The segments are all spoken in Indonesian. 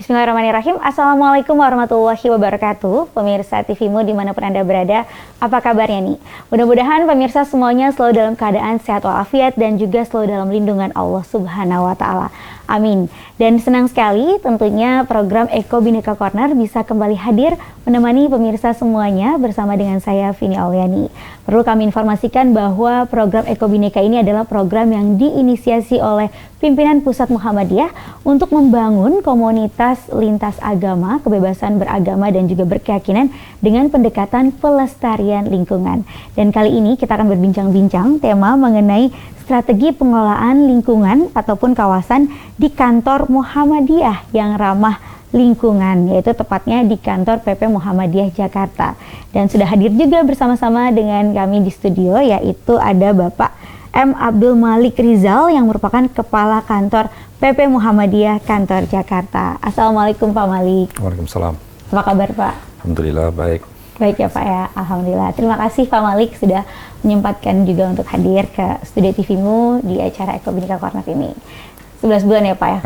Bismillahirrahmanirrahim. Assalamualaikum warahmatullahi wabarakatuh. Pemirsa TVMu dimanapun Anda berada, apa kabarnya nih? Mudah-mudahan pemirsa semuanya selalu dalam keadaan sehat walafiat dan juga selalu dalam lindungan Allah Subhanahu wa Ta'ala. Amin. Dan senang sekali tentunya program Eko Bhinneka Corner bisa kembali hadir menemani pemirsa semuanya bersama dengan saya Vini Auliani. Perlu kami informasikan bahwa program Eko Bhinneka ini adalah program yang diinisiasi oleh pimpinan Pusat Muhammadiyah untuk membangun komunitas lintas agama, kebebasan beragama dan juga berkeyakinan dengan pendekatan pelestarian lingkungan. Dan kali ini kita akan berbincang-bincang tema mengenai strategi pengelolaan lingkungan ataupun kawasan di kantor Muhammadiyah yang ramah lingkungan, yaitu tepatnya di kantor PP Muhammadiyah Jakarta. Dan sudah hadir juga bersama-sama dengan kami di studio, yaitu ada Bapak M. Abdul Malik Rizal yang merupakan Kepala Kantor PP Muhammadiyah Kantor Jakarta. Assalamualaikum Pak Malik. Waalaikumsalam. Apa kabar Pak? Alhamdulillah baik. Baik ya Pak ya, Alhamdulillah. Terima kasih Pak Malik sudah menyempatkan juga untuk hadir ke studio TVMu di acara Eko Bhinneka Corner ini. 11 bulan ya Pak ya.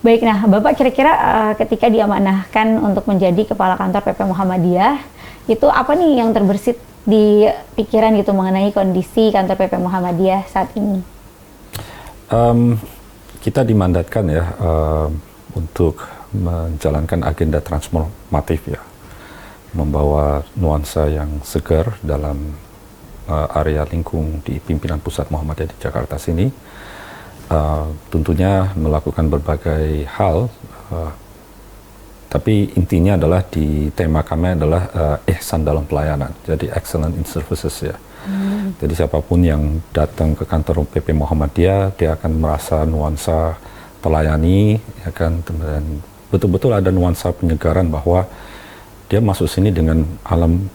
Baik, nah Bapak kira-kira ketika diamanahkan untuk menjadi Kepala Kantor PP Muhammadiyah, itu apa nih yang terbersit di pikiran gitu mengenai kondisi kantor PP Muhammadiyah saat ini? Kita dimandatkan ya untuk menjalankan agenda transformatif ya, membawa nuansa yang segar dalam area lingkung di pimpinan Pusat Muhammadiyah di Jakarta sini. Tentunya melakukan berbagai hal, tapi intinya adalah di tema kami adalah ihsan dalam pelayanan, jadi excellent in services ya. Jadi siapapun yang datang ke kantor PP Muhammadiyah, dia akan merasa nuansa telayani, ya kan, dan betul-betul ada nuansa penyegaran bahwa dia masuk sini dengan alam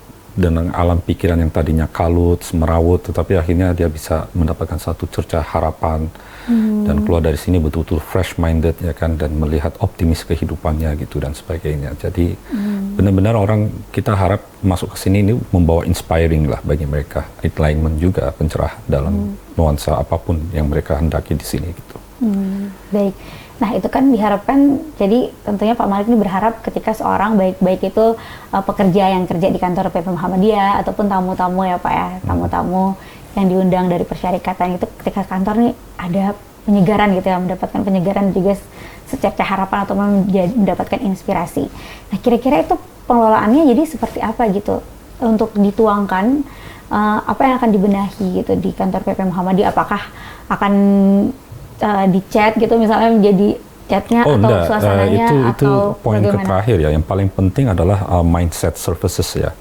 pikiran yang tadinya kalut, semerawut, tetapi akhirnya dia bisa mendapatkan satu cercah harapan dan keluar dari sini betul-betul fresh minded ya kan, dan melihat optimis kehidupannya gitu dan sebagainya. Jadi benar-benar orang kita harap masuk ke sini ini membawa inspiring lah bagi mereka, enlightenment juga, pencerah dalam nuansa apapun yang mereka hendaki di sini gitu. Baik. Nah itu kan diharapkan, jadi tentunya Pak Malik ini berharap ketika seorang baik itu pekerja yang kerja di kantor PP Muhammadiyah ataupun tamu-tamu ya Pak ya, tamu-tamu yang diundang dari persyarikatan itu ketika kantor nih ada penyegaran gitu ya, mendapatkan penyegaran juga secercah harapan atau mendapatkan inspirasi. Nah kira-kira itu pengelolaannya jadi seperti apa gitu untuk dituangkan, apa yang akan dibenahi gitu di kantor PP Muhammadiyah? Apakah akan di chat gitu misalnya menjadi chatnya atau enggak, suasananya itu atau poin bagaimana? terakhir ya, yang paling penting adalah mindset services ya.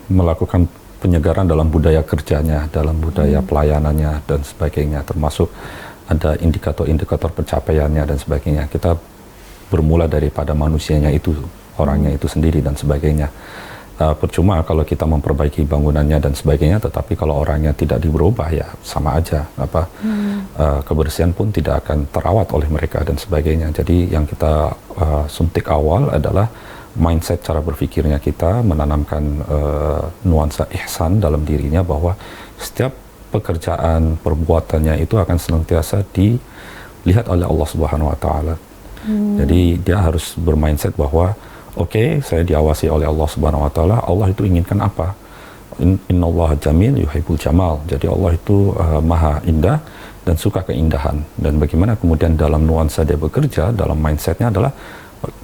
Melakukan penyegaran dalam budaya kerjanya, dalam budaya pelayanannya dan sebagainya, termasuk ada indikator-indikator pencapaiannya dan sebagainya. Kita bermula daripada manusianya itu, orangnya itu sendiri dan sebagainya. Percuma kalau kita memperbaiki bangunannya dan sebagainya, tetapi kalau orangnya tidak berubah ya sama aja, kebersihan pun tidak akan terawat oleh mereka dan sebagainya. Jadi yang kita suntik awal adalah mindset, cara berpikirnya kita, menanamkan nuansa ihsan dalam dirinya bahwa setiap pekerjaan, perbuatannya itu akan senantiasa dilihat oleh Allah Subhanahu wa Ta'ala. Jadi dia harus bermindset bahwa oke, saya diawasi oleh Allah Subhanahu wa Ta'ala. Allah itu inginkan apa? Innallaha jamil yuhibbul jamal. Jadi Allah itu maha indah dan suka keindahan. Dan bagaimana kemudian dalam nuansa dia bekerja, dalam mindsetnya adalah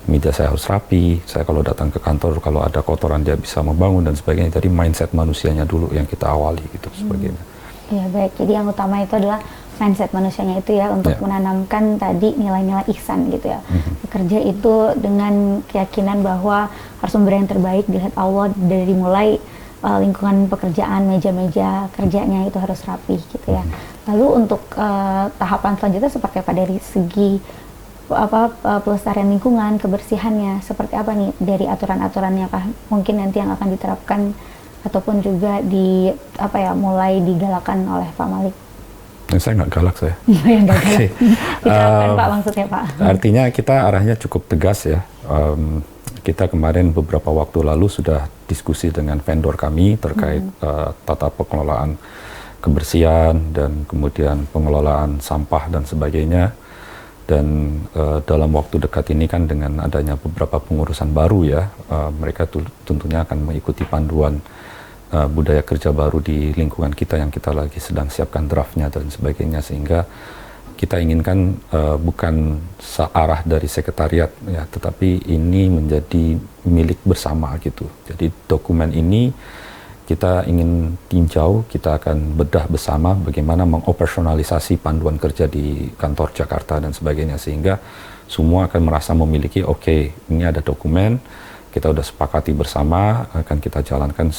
meja saya harus rapi, saya kalau datang ke kantor kalau ada kotoran dia bisa membangun dan sebagainya. Jadi mindset manusianya dulu yang kita awali gitu sebagainya. Ya baik, jadi yang utama itu adalah mindset manusianya itu ya, untuk menanamkan tadi nilai-nilai ihsan gitu ya. Bekerja itu dengan keyakinan bahwa harus memberi yang terbaik dilihat Allah, dari mulai lingkungan pekerjaan, meja-meja kerjanya itu harus rapi gitu ya. Lalu untuk tahapan selanjutnya seperti apa dari segi pelestarian lingkungan, kebersihannya seperti apa nih dari aturan-aturannya kah mungkin nanti yang akan diterapkan ataupun juga mulai digalakan oleh Pak Malik? Saya nggak galak saya. Yang nggak galak. Diterapkan Pak maksudnya Pak. Artinya kita arahnya cukup tegas ya. Kita kemarin beberapa waktu lalu sudah diskusi dengan vendor kami terkait tata pengelolaan kebersihan dan kemudian pengelolaan sampah dan sebagainya. Dan dalam waktu dekat ini kan dengan adanya beberapa pengurusan baru ya, mereka tentunya akan mengikuti panduan budaya kerja baru di lingkungan kita yang kita lagi sedang siapkan draftnya dan sebagainya, sehingga kita inginkan bukan searah dari sekretariat ya, tetapi ini menjadi milik bersama gitu. Jadi dokumen ini kita ingin tinjau, kita akan bedah bersama bagaimana mengoperasionalisasi panduan kerja di kantor Jakarta dan sebagainya, sehingga semua akan merasa memiliki, oke, ini ada dokumen, kita udah sepakati bersama, akan kita jalankan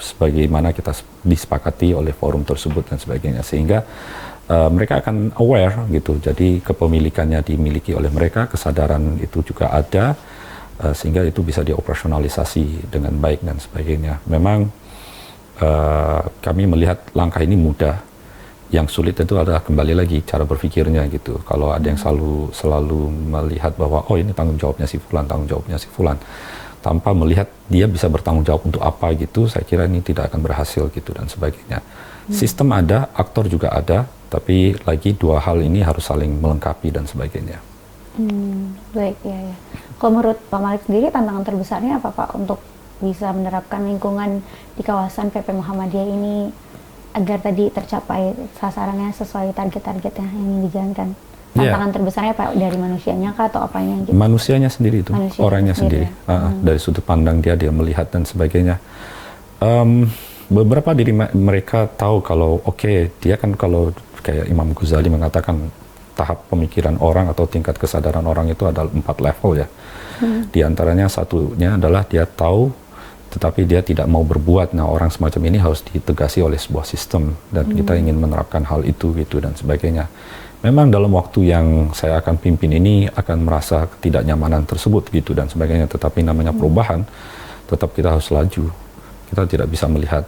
sebagaimana kita disepakati oleh forum tersebut dan sebagainya, sehingga mereka akan aware gitu, jadi kepemilikannya dimiliki oleh mereka, kesadaran itu juga ada, sehingga itu bisa dioperasionalisasi dengan baik dan sebagainya. Memang kami melihat langkah ini mudah, yang sulit itu adalah kembali lagi cara berpikirnya gitu. Kalau ada yang selalu melihat bahwa oh ini tanggung jawabnya si fulan, tanggung jawabnya si fulan, tanpa melihat dia bisa bertanggung jawab untuk apa gitu, saya kira ini tidak akan berhasil gitu dan sebagainya. Sistem ada, aktor juga ada, tapi lagi dua hal ini harus saling melengkapi dan sebagainya. Baik, ya. Kalau menurut Pak Malik sendiri, tantangan terbesarnya apa Pak untuk bisa menerapkan lingkungan di kawasan PP Muhammadiyah ini agar tadi tercapai sasarannya sesuai target-target yang ingin dijalankan? Tantangan terbesarnya Pak dari manusianya kah atau apanya gitu? Manusianya sendiri itu, orangnya sendiri. Dari sudut pandang dia melihat dan sebagainya. Beberapa diri mereka tahu kalau dia kan kalau kayak Imam Ghazali mengatakan tahap pemikiran orang atau tingkat kesadaran orang itu ada 4 level ya. Di antaranya satunya adalah dia tahu tetapi dia tidak mau berbuat. Nah, orang semacam ini harus ditegasi oleh sebuah sistem dan kita ingin menerapkan hal itu gitu dan sebagainya. Memang dalam waktu yang saya akan pimpin ini akan merasa ketidaknyamanan tersebut gitu dan sebagainya, tetapi namanya perubahan tetap kita harus laju. Kita tidak bisa melihat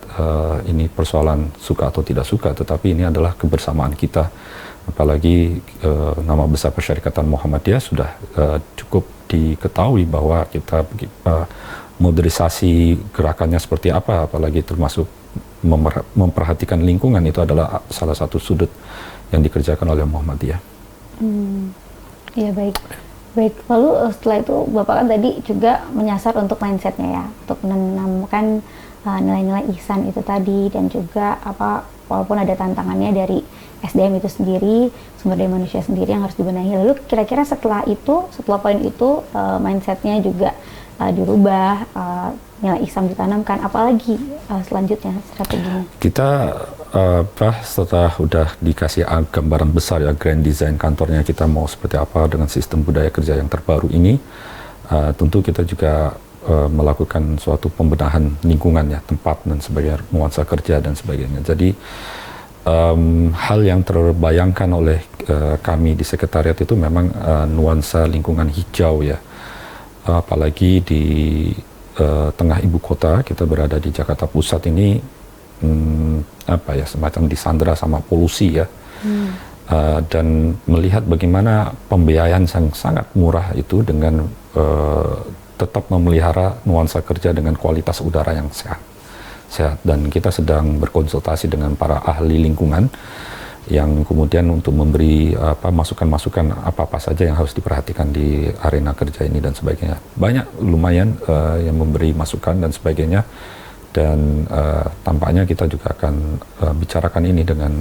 ini persoalan suka atau tidak suka, tetapi ini adalah kebersamaan kita. Apalagi nama besar Persyarikatan Muhammadiyah sudah cukup diketahui bahwa kita modernisasi gerakannya seperti apa, apalagi termasuk memperhatikan lingkungan, itu adalah salah satu sudut yang dikerjakan oleh Muhammadiyah. Iya, baik. Lalu setelah itu Bapak kan tadi juga menyasar untuk mindsetnya ya, untuk menanamkan nilai-nilai ihsan itu tadi, dan juga walaupun ada tantangannya dari SDM itu sendiri, sumber daya manusia sendiri yang harus dibenahi. Lalu kira-kira setelah poin itu mindsetnya juga dirubah, nilai ihsan ditanamkan, apalagi selanjutnya strateginya? Kita setelah udah dikasih gambaran besar ya, grand design kantornya kita mau seperti apa dengan sistem budaya kerja yang terbaru ini, tentu kita juga melakukan suatu pembenahan lingkungan ya, tempat dan sebagainya, nuansa kerja dan sebagainya. Jadi hal yang terbayangkan oleh kami di sekretariat itu memang nuansa lingkungan hijau ya, apalagi di tengah ibu kota, kita berada di Jakarta Pusat ini, semacam disandera sama polusi ya, dan melihat bagaimana pembiayaan yang sangat murah itu dengan tetap memelihara nuansa kerja dengan kualitas udara yang sehat. Dan kita sedang berkonsultasi dengan para ahli lingkungan yang kemudian untuk memberi masukan-masukan apa saja yang harus diperhatikan di arena kerja ini dan sebagainya. Banyak lumayan yang memberi masukan dan sebagainya, dan tampaknya kita juga akan bicarakan ini dengan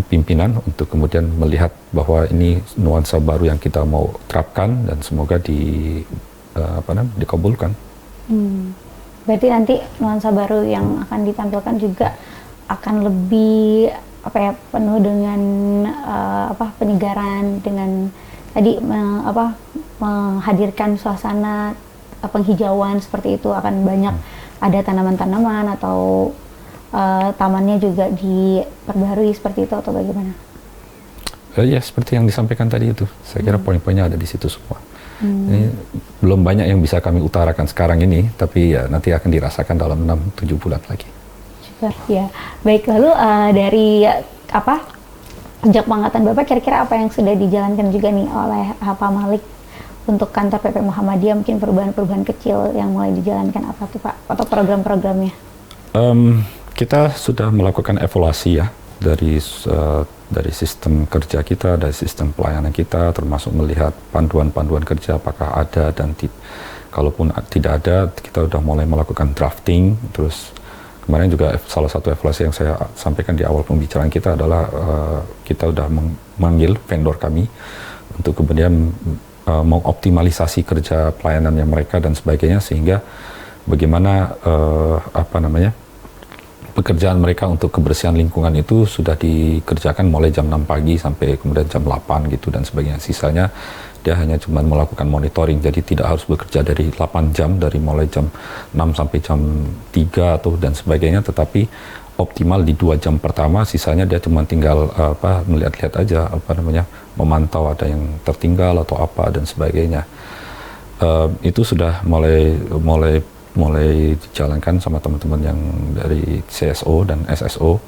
pimpinan untuk kemudian melihat bahwa ini nuansa baru yang kita mau terapkan dan semoga dikabulkan. Berarti nanti nuansa baru yang akan ditampilkan juga akan lebih penuh dengan penyegaran, dengan tadi menghadirkan suasana penghijauan seperti itu, akan banyak ada tanaman-tanaman atau tamannya juga diperbarui seperti itu atau bagaimana? Ya, seperti yang disampaikan tadi itu. Saya kira poin-poinnya ada di situ semua. Ini belum banyak yang bisa kami utarakan sekarang ini, tapi ya nanti akan dirasakan dalam 6-7 bulan lagi. Super, ya. Baik, lalu dari sejak pengangkatan Bapak, kira-kira apa yang sudah dijalankan juga nih oleh Pak Malik untuk kantor PP Muhammadiyah, mungkin perubahan-perubahan kecil yang mulai dijalankan apa tuh Pak, atau program-programnya? Kita sudah melakukan evaluasi ya dari dari sistem kerja kita, dari sistem pelayanan kita, termasuk melihat panduan-panduan kerja apakah ada dan kalaupun tidak ada, kita sudah mulai melakukan drafting. Terus kemarin juga salah satu evaluasi yang saya sampaikan di awal pembicaraan kita adalah kita sudah memanggil vendor kami untuk kemudian mengoptimalisasi kerja pelayanannya mereka dan sebagainya, sehingga bagaimana pekerjaan mereka untuk kebersihan lingkungan itu sudah dikerjakan mulai jam 6 pagi sampai kemudian jam 8 gitu dan sebagainya. Sisanya dia hanya cuma melakukan monitoring, jadi tidak harus bekerja dari 8 jam, dari mulai jam 6 sampai jam 3 atau dan sebagainya, tetapi optimal di 2 jam pertama, sisanya dia cuma tinggal melihat-lihat aja, memantau ada yang tertinggal atau apa dan sebagainya. Itu sudah mulai dijalankan sama teman-teman yang dari CSO dan SSO,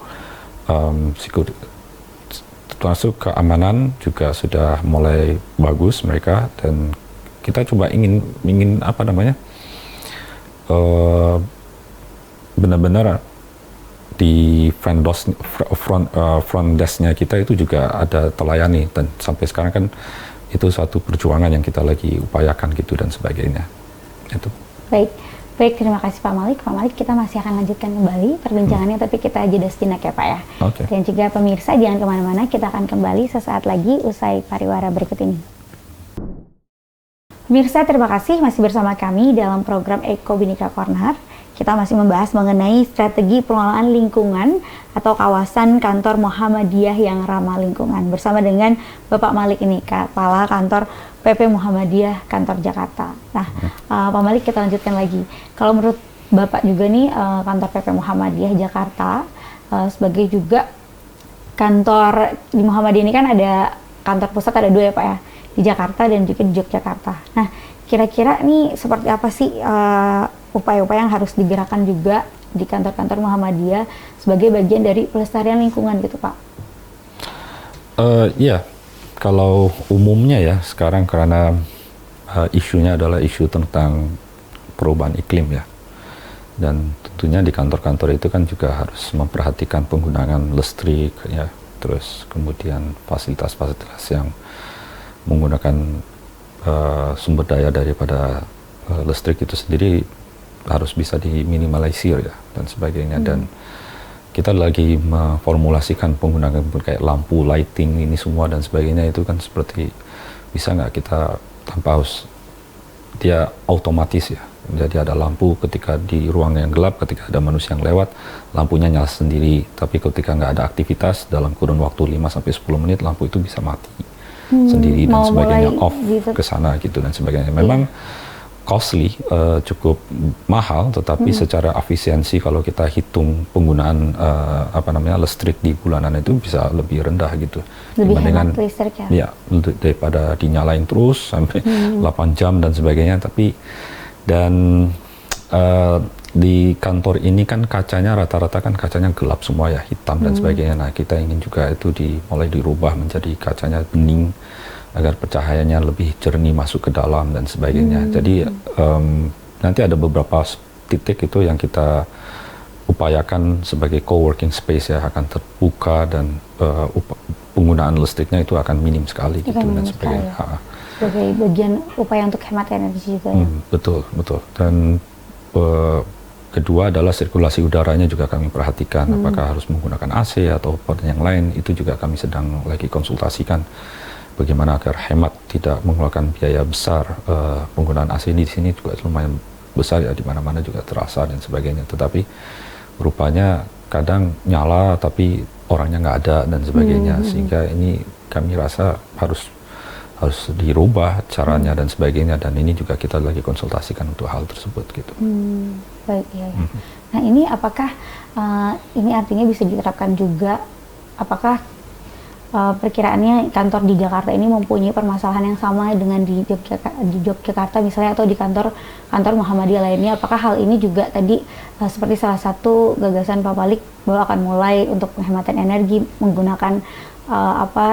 termasuk keamanan juga sudah mulai bagus mereka, dan kita coba ingin benar-benar di front desk-nya kita itu juga ada terlayani, dan sampai sekarang kan itu suatu perjuangan yang kita lagi upayakan gitu dan sebagainya. Itu. Baik, terima kasih Pak Malik. Pak Malik, kita masih akan lanjutkan kembali perbincangannya, tapi kita jeda sejenak ya Pak ya. Okay. Dan juga pemirsa, jangan kemana-mana, kita akan kembali sesaat lagi usai pariwara berikut ini. Pemirsa, terima kasih masih bersama kami dalam program Eko Bhinneka Corner. Kita masih membahas mengenai strategi pengelolaan lingkungan atau kawasan kantor Muhammadiyah yang ramah lingkungan bersama dengan Bapak Malik ini, Kepala Kantor PP Muhammadiyah Kantor Jakarta. Nah, Pak Malik, kita lanjutkan lagi. Kalau menurut Bapak juga nih, Kantor PP Muhammadiyah Jakarta sebagai juga kantor di Muhammadiyah ini kan ada kantor pusat, ada 2 ya Pak ya, di Jakarta dan juga di Yogyakarta. Nah, kira-kira nih seperti apa sih upaya-upaya yang harus digerakkan juga di kantor-kantor Muhammadiyah sebagai bagian dari pelestarian lingkungan gitu Pak? Iya, kalau umumnya ya sekarang karena isunya adalah isu tentang perubahan iklim ya, dan tentunya di kantor-kantor itu kan juga harus memperhatikan penggunaan listrik ya, terus kemudian fasilitas-fasilitas yang menggunakan sumber daya daripada listrik itu sendiri harus bisa diminimalisir ya dan sebagainya. Dan kita lagi memformulasikan penggunaan kayak lampu, lighting ini semua dan sebagainya, itu kan seperti bisa nggak kita tanpa harus dia otomatis ya, jadi ada lampu ketika di ruang yang gelap, ketika ada manusia yang lewat lampunya nyala sendiri, tapi ketika nggak ada aktivitas dalam kurun waktu 5-10 menit lampu itu bisa mati sendiri dan sebagainya, off gitu, ke sana gitu dan sebagainya. Memang costly, cukup mahal, tetapi secara efisiensi kalau kita hitung penggunaan listrik di bulanan itu bisa lebih rendah gitu, lebih hemat listrik ya? Ya, daripada dinyalain terus sampai 8 jam dan sebagainya. Tapi di kantor ini kan kacanya rata-rata kan kacanya gelap semua ya, hitam dan sebagainya. Nah, kita ingin juga itu mulai dirubah menjadi kacanya bening agar pencahayaannya lebih jernih masuk ke dalam dan sebagainya. Jadi nanti ada beberapa titik itu yang kita upayakan sebagai co-working space ya, akan terbuka dan penggunaan listriknya itu akan minim sekali gitu dan sebagainya. Ya. Sebagai bagian upaya untuk hemat energi juga ya. Betul. Dan kedua adalah sirkulasi udaranya juga kami perhatikan, apakah harus menggunakan AC atau yang lain, itu juga kami sedang lagi konsultasikan bagaimana agar hemat, tidak mengeluarkan biaya besar. Penggunaan AC di sini juga lumayan besar ya, di mana-mana juga terasa dan sebagainya. Tetapi rupanya kadang nyala tapi orangnya nggak ada dan sebagainya, sehingga ini kami rasa harus dirubah caranya dan sebagainya, dan ini juga kita lagi konsultasikan untuk hal tersebut gitu. Baik ya. Nah, ini apakah ini artinya bisa diterapkan juga? Apakah perkiraannya kantor di Jakarta ini mempunyai permasalahan yang sama dengan di Yogyakarta misalnya, atau di kantor Muhammadiyah lainnya? Apakah hal ini juga tadi seperti salah satu gagasan Pak Malik bahwa akan mulai untuk penghematan energi menggunakan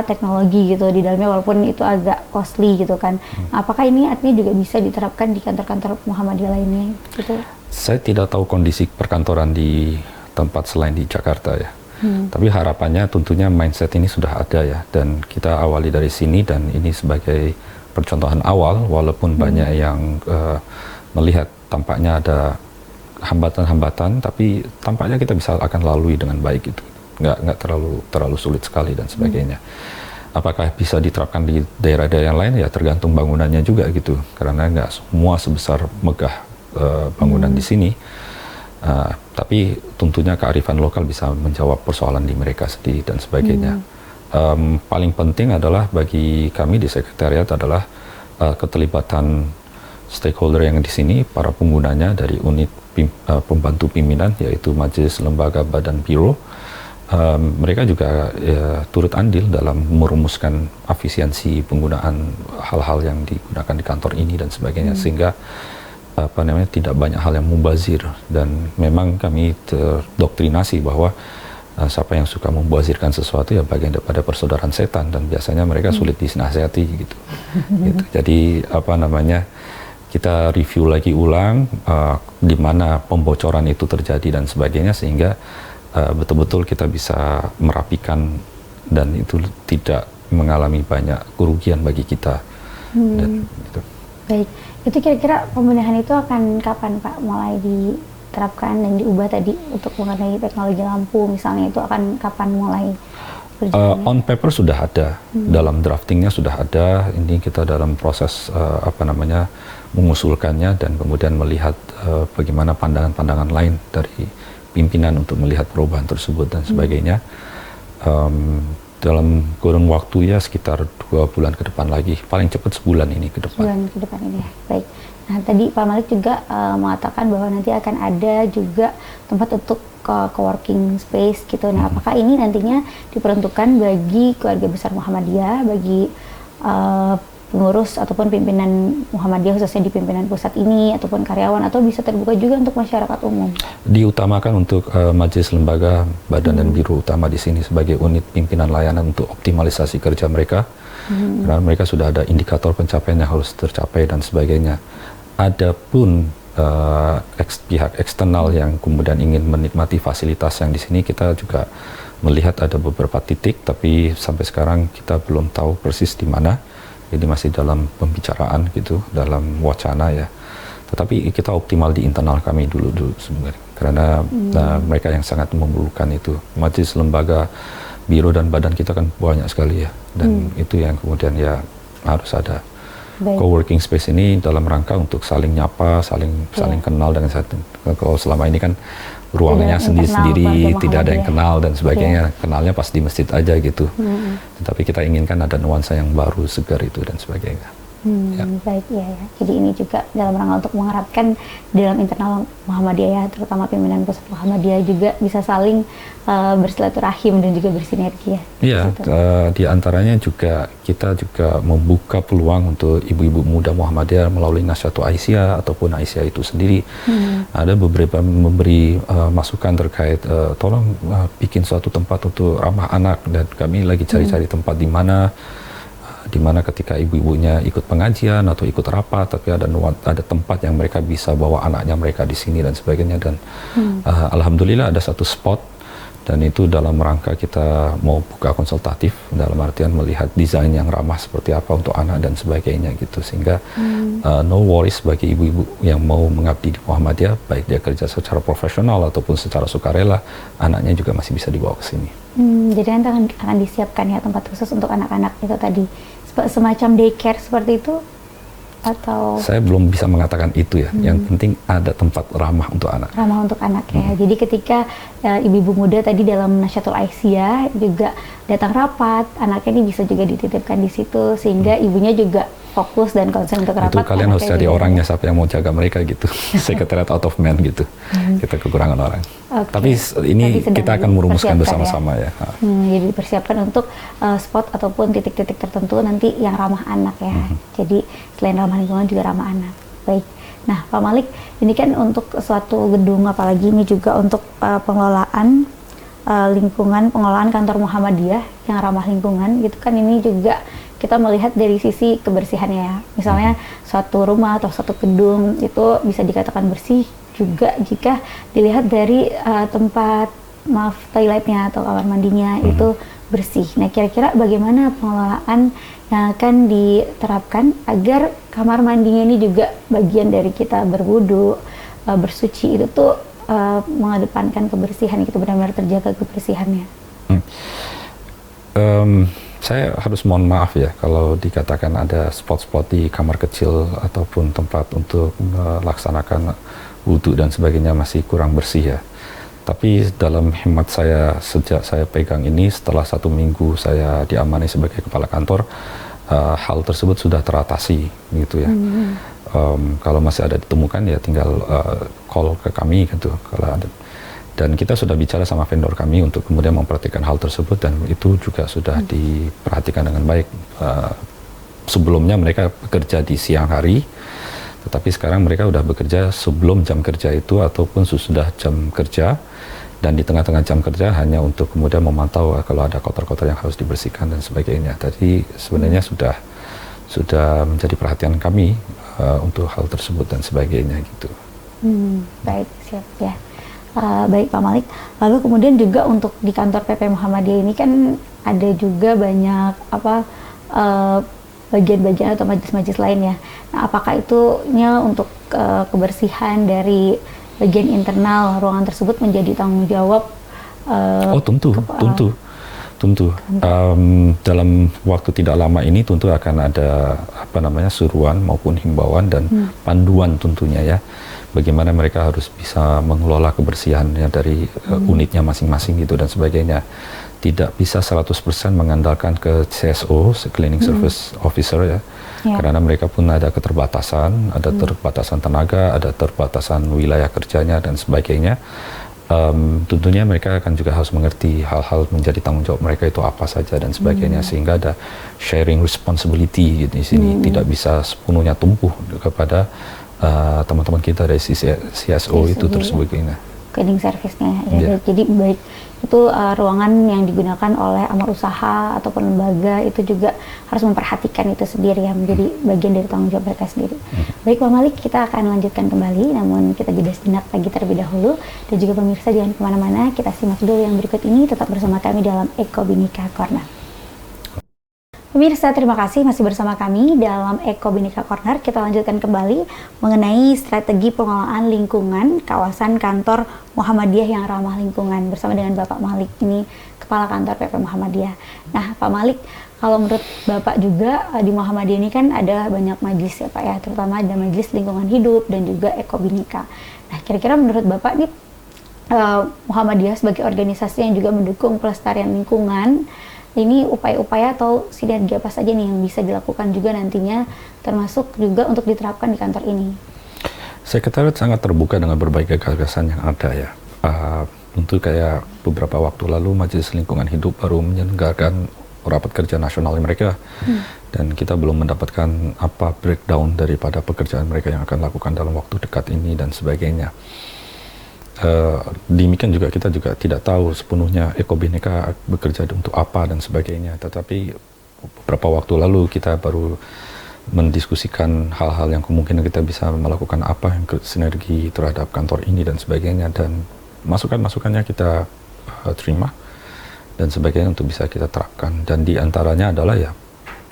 teknologi gitu di dalamnya, walaupun itu agak costly gitu kan? Apakah ini artinya juga bisa diterapkan di kantor-kantor Muhammadiyah lainnya gitu? Saya tidak tahu kondisi perkantoran di tempat selain di Jakarta ya. Tapi harapannya tentunya mindset ini sudah ada ya, dan kita awali dari sini, dan ini sebagai percontohan awal, walaupun banyak yang melihat tampaknya ada hambatan-hambatan, tapi tampaknya kita bisa akan lalui dengan baik gitu, nggak terlalu sulit sekali dan sebagainya. Apakah bisa diterapkan di daerah-daerah yang lain, ya tergantung bangunannya juga gitu, karena nggak semua sebesar megah bangunan di sini. Tapi tentunya kearifan lokal bisa menjawab persoalan di mereka sendiri dan sebagainya. Paling penting adalah bagi kami di sekretariat adalah keterlibatan stakeholder yang di sini, para penggunanya dari unit pembantu pimpinan, yaitu majelis, lembaga, badan, biro. Mereka juga turut andil dalam merumuskan efisiensi penggunaan hal-hal yang digunakan di kantor ini dan sebagainya, sehingga tidak banyak hal yang mubazir. Dan memang kami terdoktrinasi bahwa siapa yang suka membazirkan sesuatu ya bagian daripada persaudaraan setan, dan biasanya mereka sulit dinasihati gitu. Gitu. Jadi kita review lagi ulang di mana pembocoran itu terjadi dan sebagainya, sehingga betul-betul kita bisa merapikan dan itu tidak mengalami banyak kerugian bagi kita. Dan, gitu. Baik, itu kira-kira pembenahan itu akan kapan Pak mulai diterapkan dan diubah tadi untuk mengenai teknologi lampu misalnya, itu akan kapan mulai berjalan? On paper sudah ada, dalam draftingnya sudah ada. Ini kita dalam proses mengusulkannya dan kemudian melihat bagaimana pandangan-pandangan lain dari pimpinan untuk melihat perubahan tersebut dan sebagainya. Dalam kurun waktu ya sekitar 2 bulan ke depan lagi, paling cepat sebulan ini ke depan. Sebulan ke depan ini ya, baik. Nah tadi Pak Malik juga mengatakan bahwa nanti akan ada juga tempat untuk co-working space gitu. Nah apakah ini nantinya diperuntukkan bagi keluarga besar Muhammadiyah, bagi pengurus ataupun pimpinan Muhammadiyah khususnya di pimpinan pusat ini, ataupun karyawan, atau bisa terbuka juga untuk masyarakat umum? Diutamakan untuk majelis, lembaga, badan dan biro utama di sini sebagai unit pimpinan layanan untuk optimalisasi kerja mereka, karena mereka sudah ada indikator pencapaian yang harus tercapai dan sebagainya. Adapun pihak eksternal yang kemudian ingin menikmati fasilitas yang di sini, kita juga melihat ada beberapa titik, tapi sampai sekarang kita belum tahu persis di mana. Jadi masih dalam pembicaraan gitu, dalam wacana ya. Tetapi kita optimal di internal kami dulu sebenarnya, karena mereka yang sangat memerlukan itu. Majelis, lembaga, biro dan badan kita kan banyak sekali ya, dan itu yang kemudian ya harus ada. Co-working space ini dalam rangka untuk saling nyapa, saling kenal dengan satu. Kalau selama ini kan ruangnya sendiri-sendiri, tidak ada yang kenal dan sebagainya. Kenalnya pas di masjid aja gitu. Tetapi kita inginkan ada nuansa yang baru, segar itu dan sebagainya. Baik, ya. Jadi ini juga dalam rangka untuk mengharapkan dalam internal Muhammadiyah ya, terutama pimpinan pusat Muhammadiyah juga bisa saling bersilaturahim dan juga bersinergi ya. Iya, di antaranya juga kita juga membuka peluang untuk ibu-ibu muda Muhammadiyah melalui Nasyatu Aisyah ataupun Aisyah itu sendiri. Ada beberapa memberi masukan terkait tolong bikin suatu tempat untuk ramah anak, dan kami lagi cari-cari tempat di mana ketika ibu-ibunya ikut pengajian atau ikut rapat, tapi ada tempat yang mereka bisa bawa anaknya mereka di sini dan sebagainya. Dan alhamdulillah ada satu spot, dan itu dalam rangka kita mau buka konsultatif, dalam artian melihat desain yang ramah seperti apa untuk anak dan sebagainya gitu, sehingga no worries bagi ibu-ibu yang mau mengabdi di Muhammadiyah, baik dia kerja secara profesional ataupun secara sukarela, anaknya juga masih bisa dibawa ke sini. Jadi nanti akan disiapkan ya tempat khusus untuk anak-anak itu tadi, semacam daycare seperti itu, atau? Saya belum bisa mengatakan itu ya. Yang penting ada tempat ramah untuk anak. Ramah untuk anak ya. Jadi ketika ibu-ibu muda tadi dalam Nasyatul Aisyah juga datang rapat, anaknya ini bisa juga dititipkan di situ, sehingga ibunya juga fokus dan konsen untuk rapat. Itu kalian harus cari orangnya, siapa yang mau jaga mereka gitu. Secretariat out of man gitu. Kita kekurangan orang. Tapi ini kita akan merumuskan bersama-sama ya. Jadi dipersiapkan untuk spot ataupun titik-titik tertentu nanti yang ramah anak ya. Jadi selain ramah lingkungan juga ramah anak. Baik. Nah Pak Malik, ini kan untuk suatu gedung, apalagi ini juga untuk pengelolaan lingkungan, pengelolaan kantor Muhammadiyah yang ramah lingkungan gitu kan, ini juga kita melihat dari sisi kebersihannya ya. Misalnya suatu rumah atau suatu gedung itu bisa dikatakan bersih juga jika dilihat dari tempat toiletnya atau kamar mandinya itu bersih. Nah, kira-kira bagaimana pengelolaan yang akan diterapkan agar kamar mandinya ini juga bagian dari kita berwudu, bersuci itu tuh mengedepankan kebersihan, itu benar-benar terjaga kebersihannya. Saya harus mohon maaf ya kalau dikatakan ada spot-spot di kamar kecil ataupun tempat untuk melaksanakan wudhu dan sebagainya masih kurang bersih ya. Tapi dalam hemat saya sejak saya pegang ini, setelah 1 minggu saya diamani sebagai kepala kantor, hal tersebut sudah teratasi gitu ya. Kalau masih ada ditemukan ya tinggal call ke kami gitu kalau ada. Dan kita sudah bicara sama vendor kami untuk kemudian memperhatikan hal tersebut, dan itu juga sudah diperhatikan dengan baik. Sebelumnya mereka bekerja di siang hari, tetapi sekarang mereka sudah bekerja sebelum jam kerja itu ataupun sesudah jam kerja, dan di tengah-tengah jam kerja hanya untuk kemudian memantau kalau ada kotor-kotor yang harus dibersihkan dan sebagainya. Jadi sebenarnya sudah menjadi perhatian kami untuk hal tersebut dan sebagainya gitu. Baik, siap ya. Baik Pak Malik, lalu kemudian juga untuk di kantor PP Muhammadiyah ini kan ada juga banyak bagian-bagian atau majelis-majelis lain ya. Nah, apakah itunya untuk kebersihan dari bagian internal ruangan tersebut menjadi tanggung jawab? Tentu. Dalam waktu tidak lama ini tentu akan ada suruhan maupun himbauan dan panduan tentunya ya. Bagaimana mereka harus bisa mengelola kebersihannya dari unitnya masing-masing gitu dan sebagainya. Tidak bisa 100% mengandalkan ke CSO, Cleaning Service Officer ya. Karena mereka pun ada keterbatasan, ada terbatasan tenaga, ada terbatasan wilayah kerjanya dan sebagainya. Tentunya mereka akan juga harus mengerti hal-hal menjadi tanggung jawab mereka itu apa saja dan sebagainya, sehingga ada sharing responsibility gitu di sini. Tidak bisa sepenuhnya tumpuh kepada teman-teman kita dari CSO itu tersebut ini. Cleaning service-nya ya. Jadi baik itu ruangan yang digunakan oleh amar usaha ataupun lembaga itu juga harus memperhatikan itu sendiri ya, menjadi bagian dari tanggung jawab mereka sendiri. Baik Pak Malik, kita akan lanjutkan kembali, namun kita jeda sejenak lagi terlebih dahulu, dan juga pemirsa jangan kemana-mana, kita simak dulu yang berikut ini, tetap bersama kami dalam Eko Bhinneka Corner. Pemirsa, terima kasih masih bersama kami dalam Eko Bhinneka Corner. Kita lanjutkan kembali mengenai strategi pengelolaan lingkungan kawasan kantor Muhammadiyah yang ramah lingkungan bersama dengan Bapak Malik ini, Kepala Kantor PP Muhammadiyah. Nah, Pak Malik, kalau menurut Bapak juga di Muhammadiyah ini kan ada banyak majelis ya Pak ya, terutama ada majelis lingkungan hidup dan juga Eko Bhinneka. Nah, kira-kira menurut Bapak nih Muhammadiyah sebagai organisasi yang juga mendukung pelestarian lingkungan, ini upaya-upaya atau sinergi apa saja nih yang bisa dilakukan juga nantinya, termasuk juga untuk diterapkan di kantor ini? Sekretariat sangat terbuka dengan berbagai gagasan yang ada ya. Untuk kayak beberapa waktu lalu Majelis Lingkungan Hidup baru menyelenggarakan rapat kerja nasional mereka, dan kita belum mendapatkan apa breakdown daripada pekerjaan mereka yang akan lakukan dalam waktu dekat ini dan sebagainya. Demikian juga kita juga tidak tahu sepenuhnya Eko Bhinneka bekerja untuk apa dan sebagainya, tetapi beberapa waktu lalu kita baru mendiskusikan hal-hal yang kemungkinan kita bisa melakukan apa yang sinergi terhadap kantor ini dan sebagainya, dan masukan-masukannya kita terima dan sebagainya untuk bisa kita terapkan, dan diantaranya adalah ya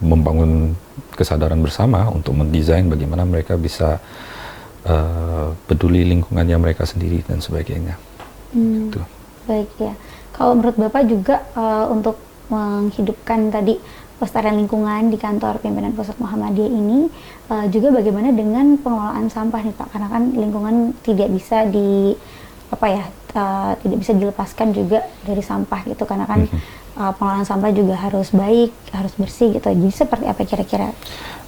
membangun kesadaran bersama untuk mendesain bagaimana mereka bisa peduli lingkungannya mereka sendiri dan sebagainya. Gitu. Baik ya. Kalau menurut Bapak juga untuk menghidupkan tadi pelestarian lingkungan di kantor pimpinan pusat Muhammadiyah ini juga bagaimana dengan pengelolaan sampah nih Pak? Karena kan lingkungan tidak bisa tidak bisa dilepaskan juga dari sampah gitu, karena kan pengelolaan sampah juga harus baik, harus bersih gitu. Jadi seperti apa kira-kira?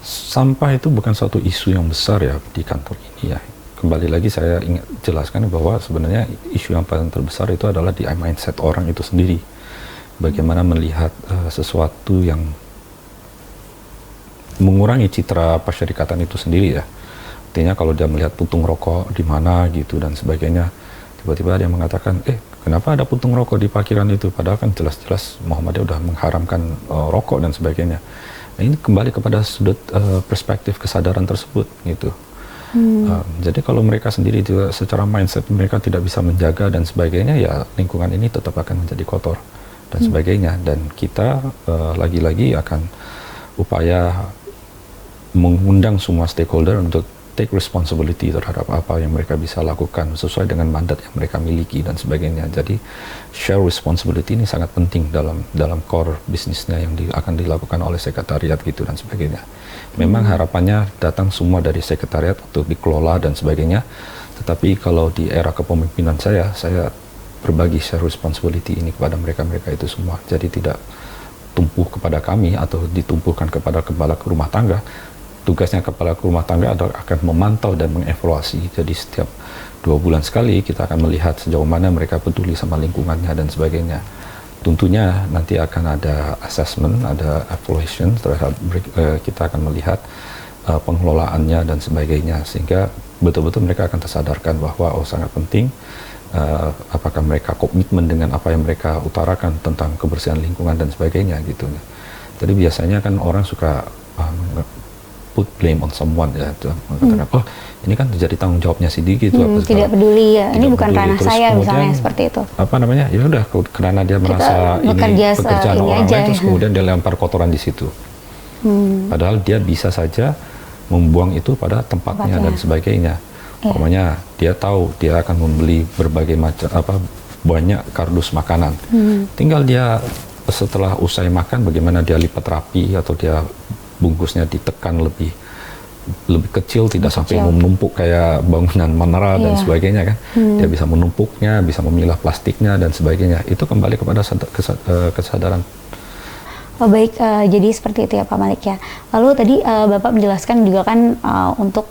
Sampah itu bukan suatu isu yang besar ya di kantor ini ya. Kembali lagi saya ingin jelaskan bahwa sebenarnya isu yang paling terbesar itu adalah di mindset orang itu sendiri. Bagaimana melihat sesuatu yang mengurangi citra persyarikatan itu sendiri ya. Artinya kalau dia melihat puntung rokok di mana gitu dan sebagainya, tiba-tiba dia mengatakan, kenapa ada puntung rokok di parkiran itu? Padahal kan jelas-jelas Muhammadiyah sudah mengharamkan rokok dan sebagainya. Nah, ini kembali kepada sudut perspektif kesadaran tersebut gitu. Jadi kalau mereka sendiri juga secara mindset mereka tidak bisa menjaga dan sebagainya, ya lingkungan ini tetap akan menjadi kotor dan sebagainya. Dan kita lagi-lagi akan upaya mengundang semua stakeholder untuk take responsibility terhadap apa yang mereka bisa lakukan sesuai dengan mandat yang mereka miliki dan sebagainya. Jadi share responsibility ini sangat penting dalam core bisnisnya yang akan dilakukan oleh sekretariat gitu dan sebagainya. Memang harapannya datang semua dari sekretariat untuk dikelola dan sebagainya. Tetapi kalau di era kepemimpinan saya berbagi share responsibility ini kepada mereka itu semua. Jadi tidak tumpuh kepada kami atau ditumpuhkan kepada kepala rumah tangga. Tugasnya kepala rumah tangga adalah akan memantau dan mengevaluasi. Jadi setiap 2 bulan sekali kita akan melihat sejauh mana mereka peduli sama lingkungannya dan sebagainya. Tentunya nanti akan ada assessment, ada evaluation terhadap kita akan melihat pengelolaannya dan sebagainya, sehingga betul-betul mereka akan tersadarkan bahwa sangat penting apakah mereka komitmen dengan apa yang mereka utarakan tentang kebersihan lingkungan dan sebagainya gitu. Jadi biasanya kan orang suka put blame on someone ya, mengatakan oh ini kan jadi tanggung jawabnya si Diki itu tidak peduli ya, ini bukan ranah saya misalnya seperti itu. Apa namanya? Ya udah karena dia merasa ini pekerjaan orang lain terus kemudian dia lempar kotoran di situ. Padahal dia bisa saja membuang itu pada tempatnya dan sebagainya. Pokoknya dia tahu dia akan membeli berbagai macam banyak kardus makanan. Tinggal dia setelah usai makan bagaimana dia lipat rapi atau dia bungkusnya ditekan lebih kecil, tidak sampai menumpuk kayak bangunan menara dan sebagainya kan. Dia bisa menumpuknya, bisa memilah plastiknya dan sebagainya. Itu kembali kepada kesadaran. Oh baik, jadi seperti itu ya Pak Malik ya. Lalu tadi Bapak menjelaskan juga kan untuk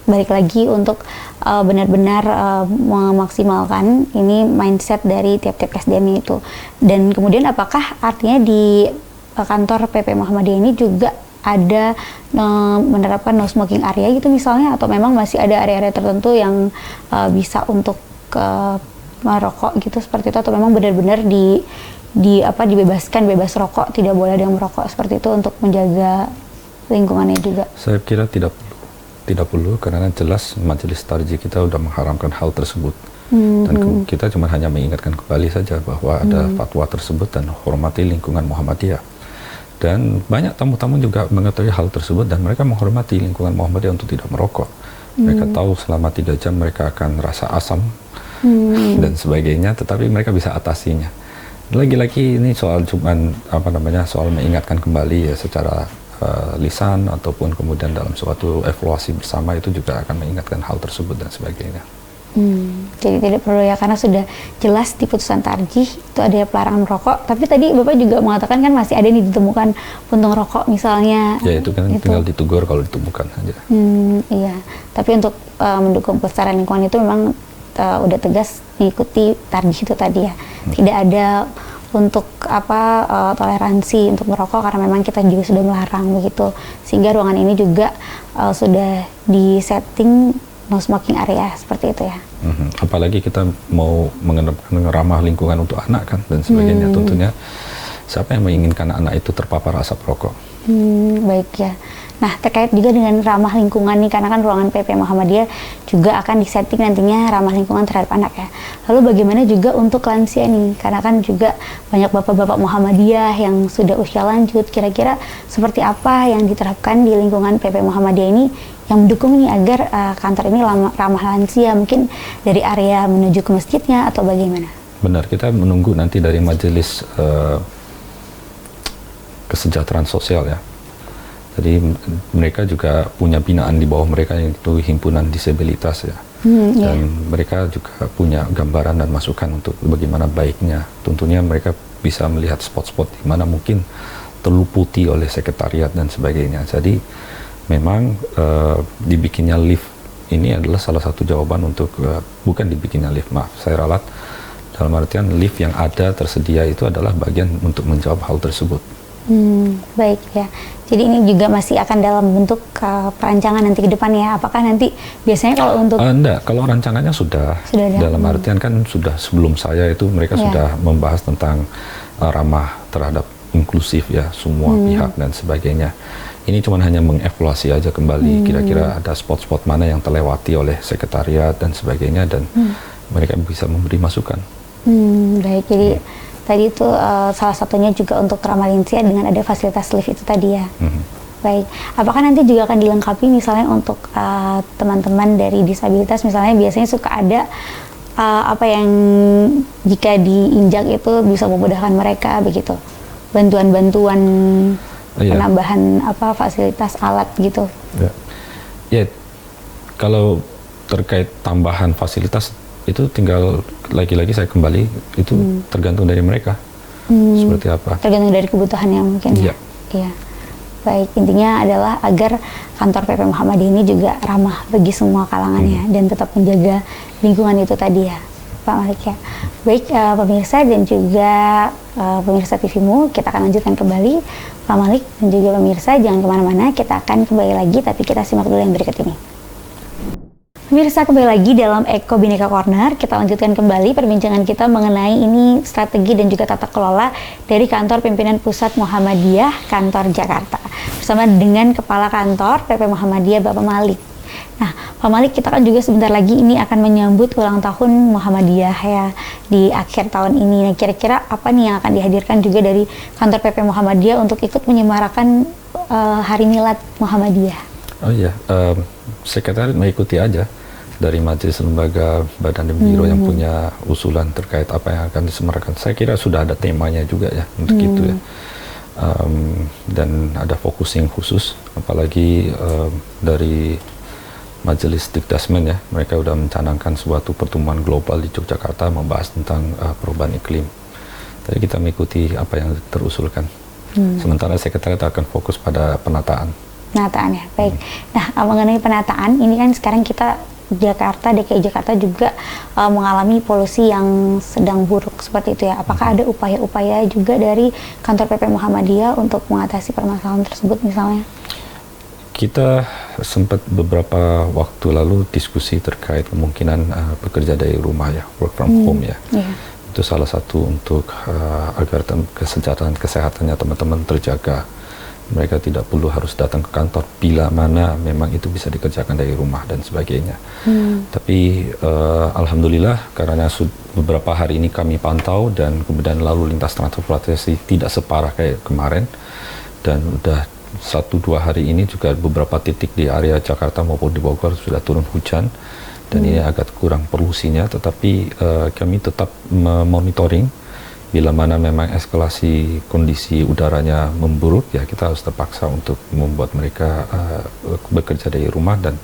balik lagi untuk benar-benar memaksimalkan ini mindset dari tiap-tiap SDM itu. Dan kemudian apakah artinya di kantor PP Muhammadiyah ini juga ada menerapkan no smoking area gitu misalnya, atau memang masih ada area-area tertentu yang bisa untuk merokok gitu seperti itu, atau memang benar-benar dibebaskan bebas rokok, tidak boleh ada yang merokok seperti itu untuk menjaga lingkungannya juga? Saya kira tidak perlu, karena jelas majelis tarjih kita sudah mengharamkan hal tersebut. Dan kita cuma hanya mengingatkan kembali saja bahwa ada fatwa tersebut dan hormati lingkungan Muhammadiyah. Dan banyak tamu-tamu juga mengetahui hal tersebut dan mereka menghormati lingkungan Muhammadiyah untuk tidak merokok. Mereka tahu selama 3 jam mereka akan rasa asam dan sebagainya, tetapi mereka bisa atasinya. Lagi-lagi ini soal soal mengingatkan kembali ya secara lisan ataupun kemudian dalam suatu evaluasi bersama itu juga akan mengingatkan hal tersebut dan sebagainya. Jadi tidak perlu ya, karena sudah jelas di putusan tarjih itu ada pelarangan merokok. Tapi tadi Bapak juga mengatakan kan masih ada nih ditemukan puntung rokok misalnya. Ya itu kan tinggal ditegur kalau ditemukan aja. Iya, tapi untuk mendukung pelestarian lingkungan itu memang udah tegas diikuti tarjih itu tadi ya. Tidak ada untuk toleransi untuk merokok karena memang kita juga sudah melarang begitu. Sehingga ruangan ini juga sudah disetting no smoking area seperti itu ya. Apalagi kita mau mengenai ramah lingkungan untuk anak kan dan sebagainya. Tentunya siapa yang menginginkan anak itu terpapar asap rokok? Baik ya. Nah, terkait juga dengan ramah lingkungan nih, karena kan ruangan PP Muhammadiyah juga akan disetting nantinya ramah lingkungan terhadap anak ya. Lalu bagaimana juga untuk lansia nih? Karena kan juga banyak bapak-bapak Muhammadiyah yang sudah usia lanjut. Kira-kira seperti apa yang diterapkan di lingkungan PP Muhammadiyah ini yang mendukung nih agar kantor ini ramah lansia, mungkin dari area menuju ke masjidnya atau bagaimana? Benar, kita menunggu nanti dari majelis kesejahteraan sosial ya. Jadi mereka juga punya binaan di bawah mereka, yaitu himpunan disabilitas ya. Dan mereka juga punya gambaran dan masukan untuk bagaimana baiknya. Tentunya mereka bisa melihat spot-spot di mana mungkin terluputi oleh sekretariat dan sebagainya. Jadi memang dibikinnya lift ini adalah salah satu jawaban untuk bukan dibikinnya lift, maaf saya ralat, dalam artian lift yang ada tersedia itu adalah bagian untuk menjawab hal tersebut. Baik ya. Jadi ini juga masih akan dalam bentuk perancangan nanti ke depan ya. Apakah nanti biasanya kalau untuk enggak, kalau rancangannya sudah dalam artian kan sudah sebelum saya itu mereka sudah membahas tentang ramah terhadap inklusif ya, semua pihak dan sebagainya. Ini cuma hanya mengevaluasi aja kembali kira-kira ada spot-spot mana yang terlewati oleh sekretariat dan sebagainya, dan mereka bisa memberi masukan. Baik, jadi tadi itu salah satunya juga untuk ramah lansia dengan ada fasilitas lift itu tadi ya. Baik, apakah nanti juga akan dilengkapi misalnya untuk teman-teman dari disabilitas, misalnya biasanya suka ada apa yang jika diinjak itu bisa memudahkan mereka begitu, bantuan-bantuan penambahan apa fasilitas alat gitu. Ya, kalau terkait tambahan fasilitas itu tinggal lagi-lagi saya kembali itu tergantung dari mereka seperti apa. Tergantung dari kebutuhannya mungkin. Iya. Baik, intinya adalah agar kantor PP Muhammadiyah ini juga ramah bagi semua kalangannya dan tetap menjaga lingkungan itu tadi ya, Pak Malik ya. Baik, pemirsa dan juga pemirsa TVMU, kita akan lanjutkan kembali. Pak Malik dan juga pemirsa, jangan kemana-mana, kita akan kembali lagi, tapi kita simak dulu yang berikut ini. Pemirsa, kembali lagi dalam Eko Bhinneka Corner. Kita lanjutkan kembali perbincangan kita mengenai ini strategi dan juga tata kelola dari kantor pimpinan pusat Muhammadiyah kantor Jakarta bersama dengan Kepala Kantor PP Muhammadiyah Bapak Malik. Nah, Pak Malik, kita kan juga sebentar lagi ini akan menyambut ulang tahun Muhammadiyah ya di akhir tahun ini. Nah, kira-kira apa nih yang akan dihadirkan juga dari kantor PP Muhammadiyah untuk ikut menyemarakan Hari Milad Muhammadiyah? Oh iya, sekretariat mengikuti aja dari majelis lembaga badan dan biro yang punya usulan terkait apa yang akan disemarakan. Saya kira sudah ada temanya juga ya untuk itu ya. Dan ada focusing khusus, apalagi dari Majelis Dikdasmen ya, mereka sudah mencanangkan suatu pertemuan global di Yogyakarta membahas tentang perubahan iklim. Jadi kita mengikuti apa yang terusulkan. Sementara sekretariat akan fokus pada penataan. Penataan ya, baik. Nah, mengenai penataan, ini kan sekarang kita DKI Jakarta juga mengalami polusi yang sedang buruk seperti itu ya. Apakah ada upaya-upaya juga dari kantor PP Muhammadiyah untuk mengatasi permasalahan tersebut misalnya? Kita sempat beberapa waktu lalu diskusi terkait kemungkinan bekerja dari rumah ya, work from home ya. Itu salah satu untuk agar kesehatannya teman-teman terjaga. Mereka tidak perlu harus datang ke kantor bila mana memang itu bisa dikerjakan dari rumah dan sebagainya. Tapi alhamdulillah karena beberapa hari ini kami pantau dan kemudian lalu lintas transportasi tidak separah kayak kemarin, dan udah 1-2 hari ini juga beberapa titik di area Jakarta maupun di Bogor sudah turun hujan dan ini agak kurang polusinya, tetapi kami tetap monitoring. Bila mana memang eskalasi kondisi udaranya memburuk, ya kita harus terpaksa untuk membuat mereka bekerja dari rumah, dan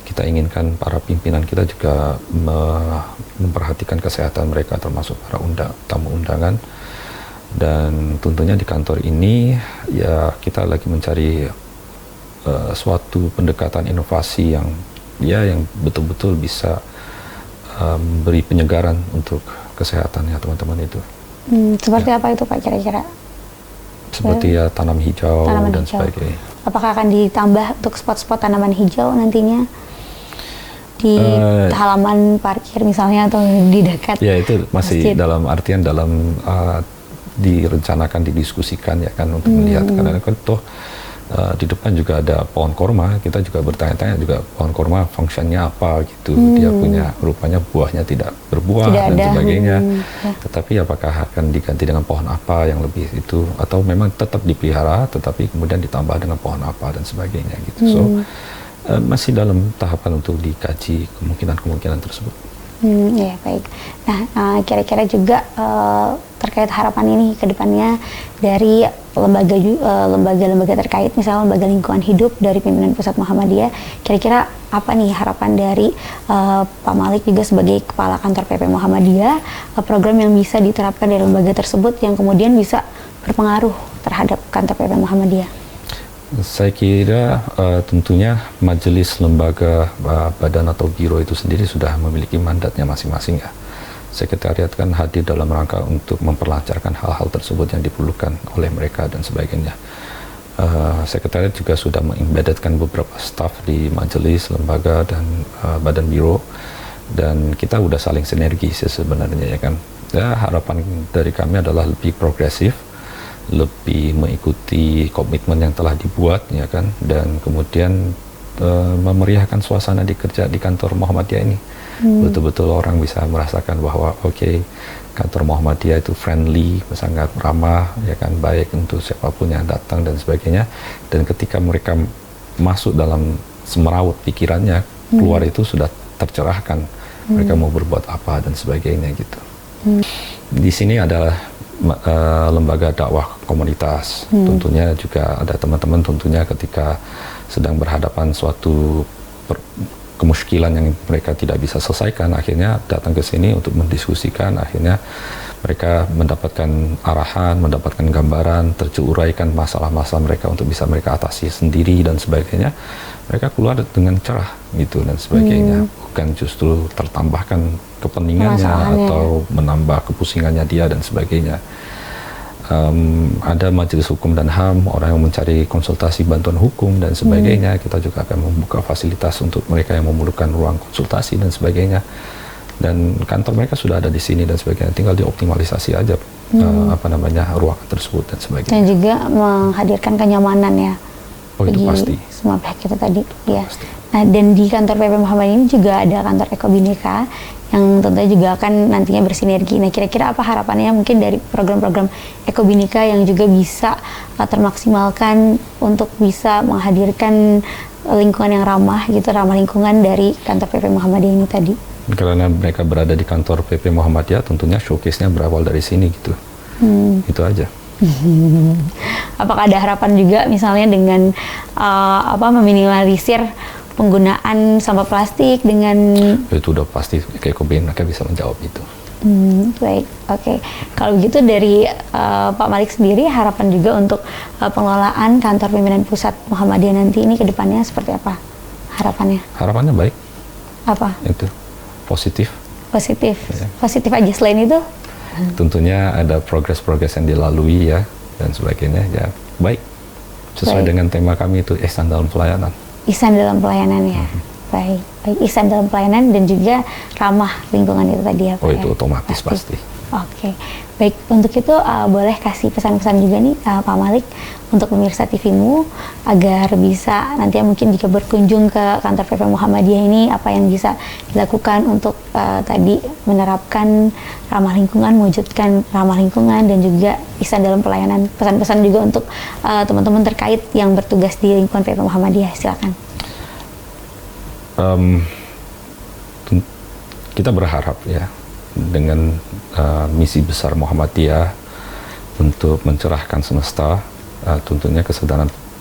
kita inginkan para pimpinan kita juga memperhatikan kesehatan mereka, termasuk para tamu undangan. Dan tentunya di kantor ini ya kita lagi mencari suatu pendekatan inovasi yang betul-betul bisa beri penyegaran untuk kesehatannya teman-teman itu. Seperti apa itu Pak kira-kira? Seperti ya tanam hijau dan sebagainya. Apakah akan ditambah untuk spot-spot tanaman hijau nantinya di halaman parkir misalnya atau di dekat? Ya itu masih masjid. Dalam artian direncanakan, didiskusikan ya kan untuk melihat, karena kan toh di depan juga ada pohon korma. Kita juga bertanya-tanya juga pohon korma fungsinya apa gitu. Dia punya rupanya buahnya tidak berbuah dan sebagainya. Tetapi apakah akan diganti dengan pohon apa yang lebih itu, atau memang tetap dipelihara tetapi kemudian ditambah dengan pohon apa dan sebagainya gitu. So masih dalam tahapan untuk dikaji kemungkinan-kemungkinan tersebut. Ya baik. Nah, kira-kira juga terkait harapan ini ke depannya dari lembaga-lembaga terkait, misalnya lembaga lingkungan hidup dari pimpinan pusat Muhammadiyah, kira-kira apa nih harapan dari Pak Malik juga sebagai kepala kantor PP Muhammadiyah, program yang bisa diterapkan dari lembaga tersebut yang kemudian bisa berpengaruh terhadap kantor PP Muhammadiyah? Saya kira tentunya majelis lembaga badan atau biro itu sendiri sudah memiliki mandatnya masing-masing ya. Sekretariat kan hadir dalam rangka untuk memperlancarkan hal-hal tersebut yang diperlukan oleh mereka dan sebagainya. Sekretariat juga sudah mengimbedkan beberapa staf di majelis lembaga dan badan biro, dan kita sudah saling sinergi sebenarnya ya kan. Ya, harapan dari kami adalah lebih progresif lebih mengikuti komitmen yang telah dibuat, ya kan, dan kemudian memeriahkan suasana di kantor Muhammadiyah ini. Betul-betul orang bisa merasakan bahwa oke, kantor Muhammadiyah itu friendly, sangat ramah, ya kan, baik untuk siapapun yang datang dan sebagainya. Dan ketika mereka masuk dalam semeraut pikirannya, keluar itu sudah tercerahkan. Mereka mau berbuat apa dan sebagainya gitu. Di sini adalah lembaga dakwah komunitas. Tentunya juga ada teman-teman tentunya ketika sedang berhadapan suatu kemusykilan yang mereka tidak bisa selesaikan, akhirnya datang ke sini untuk mendiskusikan. Akhirnya mereka mendapatkan arahan, mendapatkan gambaran, teruraikan masalah-masalah mereka untuk bisa mereka atasi sendiri dan sebagainya. Mereka keluar dengan cerah gitu dan sebagainya, bukan justru tertambahkan kepentingannya atau menambah kepusingannya dia dan sebagainya. Ada majelis hukum dan HAM, orang yang mencari konsultasi bantuan hukum dan sebagainya. Kita juga akan membuka fasilitas untuk mereka yang memerlukan ruang konsultasi dan sebagainya. Dan kantor mereka sudah ada di sini dan sebagainya, tinggal dioptimalisasi aja ruangan tersebut dan sebagainya. Dan juga menghadirkan kenyamanan ya. Oh, itu pasti. Semua pihak kita tadi ya. Pasti. Nah, dan di kantor PP Muhammadiyah ini juga ada kantor Eko Bhinneka yang tentunya juga akan nantinya bersinergi. Nah, kira-kira apa harapannya mungkin dari program-program Eko Bhinneka yang juga bisa termaksimalkan untuk bisa menghadirkan lingkungan yang ramah gitu, ramah lingkungan dari kantor PP Muhammadiyah ini tadi? Karena mereka berada di kantor PP Muhammadiyah, tentunya showcase-nya berawal dari sini gitu. Itu aja. Apakah ada harapan juga misalnya dengan meminimalisir penggunaan sampah plastik dengan... Itu udah pasti, kayak Eko Bhinneka bisa menjawab itu. Baik, oke. Kalau begitu dari Pak Malik sendiri, harapan juga untuk pengelolaan kantor pimpinan pusat Muhammadiyah nanti ini ke depannya seperti apa harapannya? Harapannya baik. Apa? Itu positif. Positif. Ya. Positif aja. Selain itu? Tentunya ada progres-progres yang dilalui ya dan sebagainya, ya baik. Sesuai dengan tema kami itu ihsan dalam pelayanan. Ihsan dalam pelayanan ya. Baik, ihsan dalam pelayanan dan juga ramah lingkungan itu tadi ya Pak. Oh, itu otomatis pasti. Oke, baik, untuk itu boleh kasih pesan-pesan juga nih Pak Malik untuk pemirsa TV-mu agar bisa nanti mungkin jika berkunjung ke kantor PP Muhammadiyah ini, apa yang bisa dilakukan untuk tadi menerapkan ramah lingkungan, mewujudkan ramah lingkungan dan juga ihsan dalam pelayanan. Pesan-pesan juga untuk teman-teman terkait yang bertugas di lingkungan PP Muhammadiyah, silakan. Kita berharap ya dengan misi besar Muhammadiyah untuk mencerahkan semesta, tentunya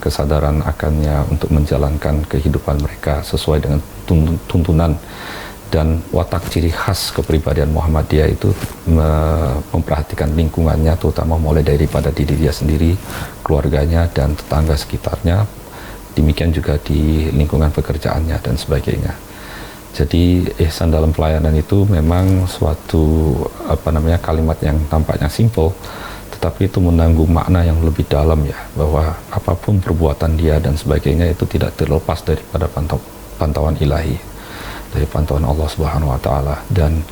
kesadaran akannya untuk menjalankan kehidupan mereka sesuai dengan tuntunan dan watak ciri khas kepribadian Muhammadiyah itu memperhatikan lingkungannya, terutama mulai daripada diri dia sendiri, keluarganya dan tetangga sekitarnya. Demikian juga di lingkungan pekerjaannya dan sebagainya. Jadi ihsan dalam pelayanan itu memang suatu kalimat yang tampaknya simple, tetapi itu menanggung makna yang lebih dalam ya, bahwa apapun perbuatan dia dan sebagainya itu tidak terlepas daripada pantauan ilahi, dari pantauan Allah Subhanahu wa taala. Dan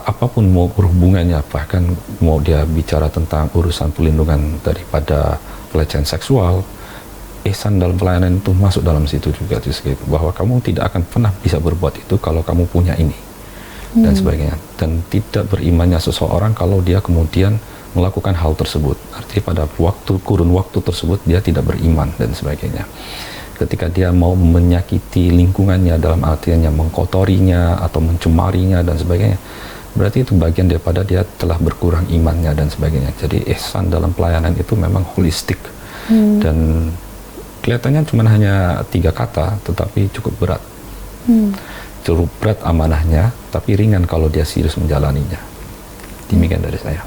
apapun mau berhubungannya, bahkan mau dia bicara tentang urusan pelindungan daripada pelecehan seksual, ihsan dalam pelayanan itu masuk dalam situ juga, bahwa kamu tidak akan pernah bisa berbuat itu kalau kamu punya ini dan sebagainya, dan tidak berimannya seseorang kalau dia kemudian melakukan hal tersebut, artinya pada kurun waktu tersebut dia tidak beriman dan sebagainya. Ketika dia mau menyakiti lingkungannya dalam artiannya mengkotorinya atau mencemarinya dan sebagainya, berarti itu bagian daripada dia telah berkurang imannya dan sebagainya. Jadi ihsan dalam pelayanan itu memang holistik dan kelihatannya cuma hanya 3 kata, tetapi cukup berat. Cukup berat amanahnya, tapi ringan kalau dia serius menjalaninya. Demikian dari saya.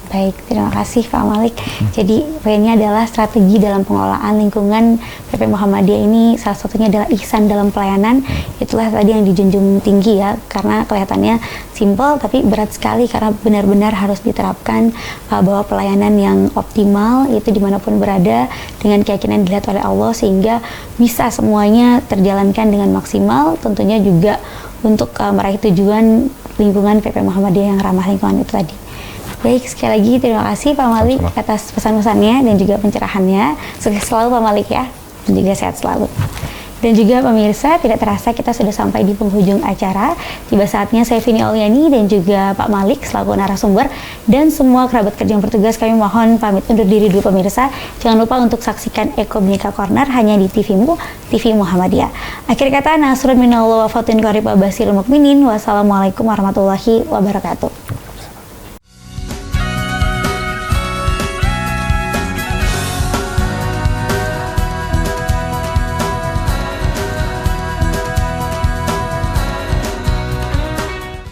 Baik, terima kasih Pak Malik. Jadi poinnya adalah strategi dalam pengelolaan lingkungan PP Muhammadiyah ini salah satunya adalah ihsan dalam pelayanan. Itulah tadi yang dijunjung tinggi ya, karena kelihatannya simpel tapi berat sekali karena benar-benar harus diterapkan bahwa pelayanan yang optimal itu dimanapun berada dengan keyakinan dilihat oleh Allah sehingga bisa semuanya terjalankan dengan maksimal, tentunya juga untuk meraih tujuan lingkungan PP Muhammadiyah yang ramah lingkungan itu tadi. Baik, sekali lagi terima kasih Pak Malik Sama-sama. atas pesan-pesannya dan juga pencerahannya. Sukses selalu Pak Malik ya, dan juga sehat selalu. Dan juga pemirsa, tidak terasa kita sudah sampai di penghujung acara. Tiba saatnya saya Vini Auliani dan juga Pak Malik selaku narasumber dan semua kerabat kerja yang bertugas kami mohon pamit undur diri dulu pemirsa. Jangan lupa untuk saksikan Eko Bhinneka Corner hanya di TV-mu, TV Muhammadiyah. Akhir kata, nasrun minallah wa fatin qarib wa basirul mukminin. Wassalamualaikum warahmatullahi wabarakatuh.